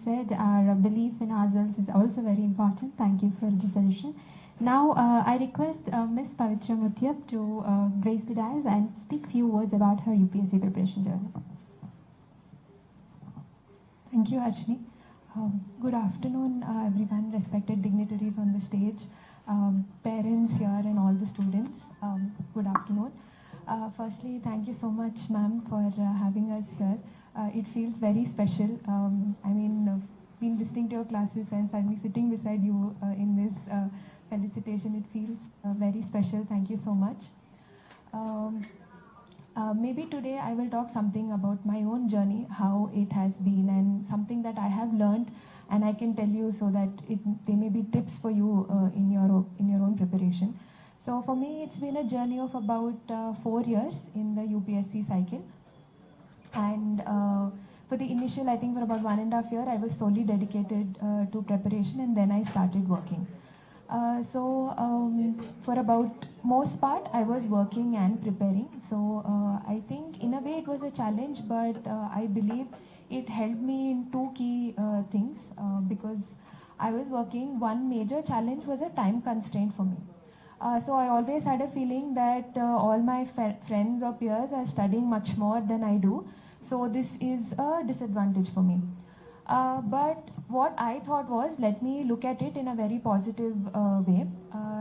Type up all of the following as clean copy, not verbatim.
said, our belief in ourselves is also very important. Thank you for the suggestion. Now, I request Ms. Pavitra to grace the dais and speak few words about her UPSC preparation journey. Thank you, Ashni. Good afternoon, everyone, respected dignitaries on the stage, parents here and all the students. Good afternoon. Firstly, thank you so much, ma'am, for having us here. It feels very special. Been listening to your classes and suddenly sitting beside you in this felicitation, it feels very special. Thank you so much. Maybe today I will talk something about my own journey, how it has been, and something that I have learned, and I can tell you so that they may be tips for you in your own preparation. So for me, it's been a journey of about 4 years in the UPSC cycle. And for the initial, I think for about 1.5 years, I was solely dedicated to preparation, and then I started working. For about most part, I was working and preparing. So I think in a way it was a challenge, but I believe it helped me in two key things because I was working. One major challenge was a time constraint for me. So I always had a feeling that all my friends or peers are studying much more than I do. So this is a disadvantage for me. But what I thought was, let me look at it in a very positive way.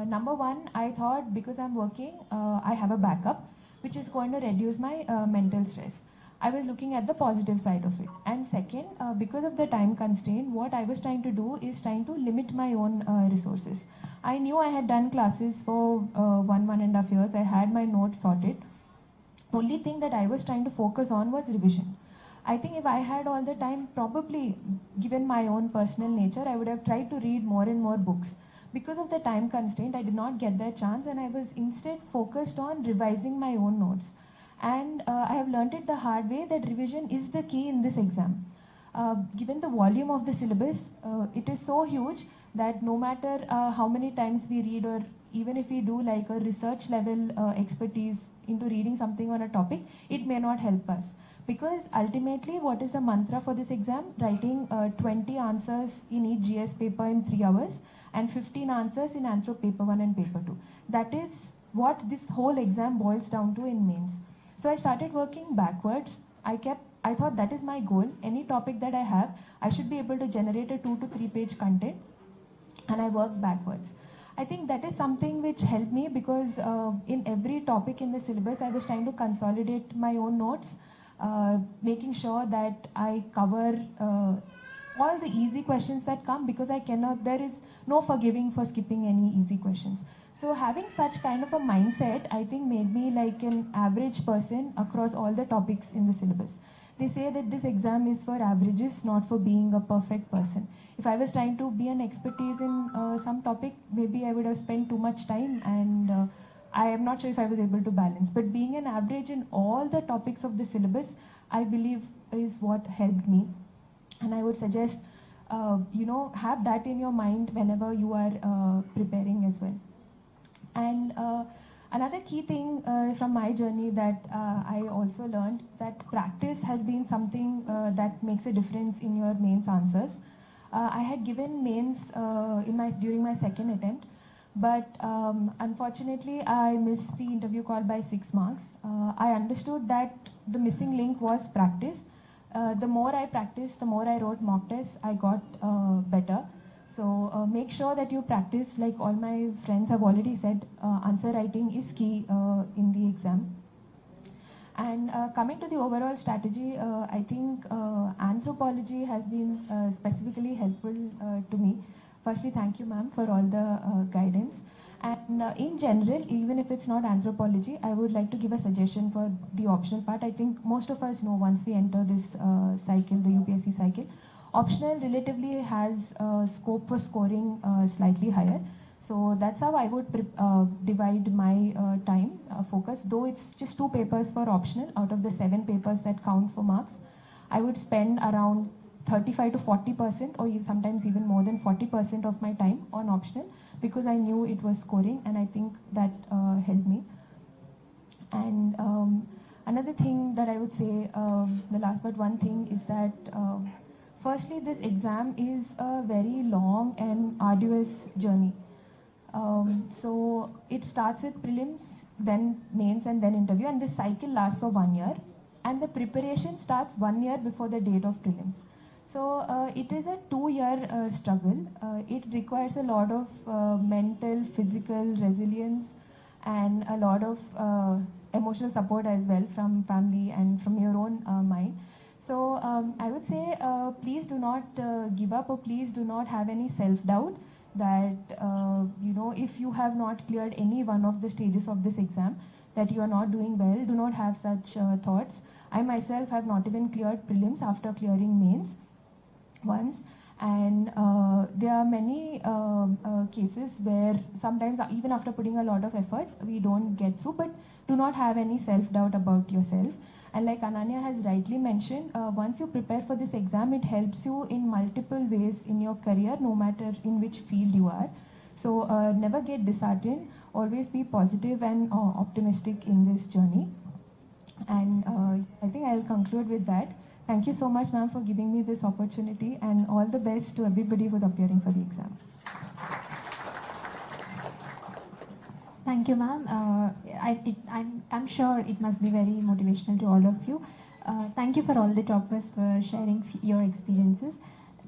Number one, I thought because I'm working, I have a backup, which is going to reduce my mental stress. I was looking at the positive side of it. And second, because of the time constraint, what I was trying to do is trying to limit my own resources. I knew I had done classes for 1.5 years. I had my notes sorted. Only thing that I was trying to focus on was revision. I think if I had all the time, probably given my own personal nature, I would have tried to read more and more books. Because of the time constraint, I did not get that chance, and I was instead focused on revising my own notes. And I have learned it the hard way that revision is the key in this exam. Given the volume of the syllabus, it is so huge that no matter how many times we read, or even if we do like a research level expertise into reading something on a topic, it may not help us. Because ultimately, what is the mantra for this exam? Writing 20 answers in each GS paper in 3 hours and 15 answers in Anthrop paper 1 and paper 2. That is what this whole exam boils down to in mains. So I started working backwards. I thought that is my goal. Any topic that I have, I should be able to generate a 2 to 3 page content, and I worked backwards. I think that is something which helped me because in every topic in the syllabus, I was trying to consolidate my own notes, making sure that I cover all the easy questions that come, because there is no forgiving for skipping any easy questions. So having such kind of a mindset, I think made me like an average person across all the topics in the syllabus. They say that this exam is for averages, not for being a perfect person. If I was trying to be an expertise in some topic, maybe I would have spent too much time, and I am not sure if I was able to balance. But being an average in all the topics of the syllabus, I believe is what helped me. And I would suggest, have that in your mind whenever you are preparing as well. And another key thing from my journey that I also learned, that practice has been something that makes a difference in your mains answers. I had given mains during my second attempt, but unfortunately I missed the interview call by 6 marks. I understood that the missing link was practice. The more I practiced, the more I wrote mock tests, I got better. So make sure that you practice. Like all my friends have already said, answer writing is key in the exam. And coming to the overall strategy, I think anthropology has been specifically helpful to me. Firstly, thank you, ma'am, for all the guidance. And in general, even if it's not anthropology, I would like to give a suggestion for the optional part. I think most of us know once we enter this cycle, the UPSC cycle, optional relatively has scope for scoring slightly higher. So that's how I would divide my time focus. Though it's just 2 papers for optional out of the 7 papers that count for marks, I would spend around 35 to 40%, or sometimes even more than 40% of my time on optional, because I knew it was scoring, and I think that helped me. And another thing that I would say, the last but one thing, is that Firstly, this exam is a very long and arduous journey. So it starts with prelims, then mains, and then interview, and this cycle lasts for 1 year. And the preparation starts 1 year before the date of prelims. So it is a 2 year struggle. It requires a lot of mental, physical resilience, and a lot of emotional support as well from family and from your own mind. So I would say please do not give up, or please do not have any self-doubt that if you have not cleared any one of the stages of this exam, that you are not doing well. Do not have such thoughts. I myself have not even cleared prelims after clearing mains once, and there are many cases where sometimes even after putting a lot of effort we don't get through, but do not have any self-doubt about yourself. And like Ananya has rightly mentioned, once you prepare for this exam, it helps you in multiple ways in your career, no matter in which field you are. So never get disheartened, always be positive and optimistic in this journey. And I think I'll conclude with that. Thank you so much, ma'am, for giving me this opportunity, and all the best to everybody who's appearing for the exam. Thank you, ma'am. I'm sure it must be very motivational to all of you. Thank you for all the toppers for sharing your experiences.